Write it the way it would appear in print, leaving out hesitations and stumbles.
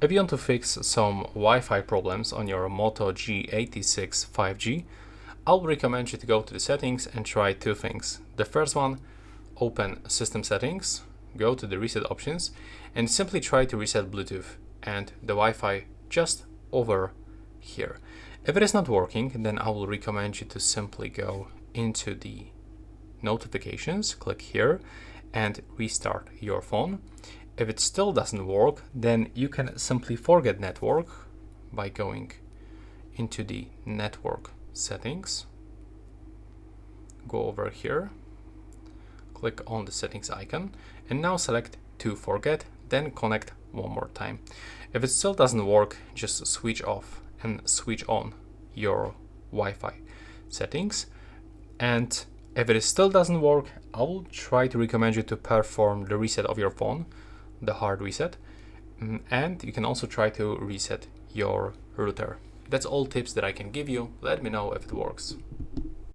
If you want to fix some Wi-Fi problems on your Moto G86 5G, I would recommend you to go to the settings and try two things. The first one, open System Settings, go to the reset options, and simply try to reset Bluetooth and the Wi-Fi just over here. If it is not working, then I will recommend you to simply go into the notifications, click here, and restart your phone. If it still doesn't work, then you can simply forget network by going into the network settings. Go over here, click on the settings icon, and now select to forget, then connect one more time. If it still doesn't work, just switch off and switch on your Wi-Fi settings. And if it still doesn't work, I will try to recommend you to perform the reset of your phone, the hard reset, and you can also try to reset your router. That's all tips that I can give you. Let me know if it works.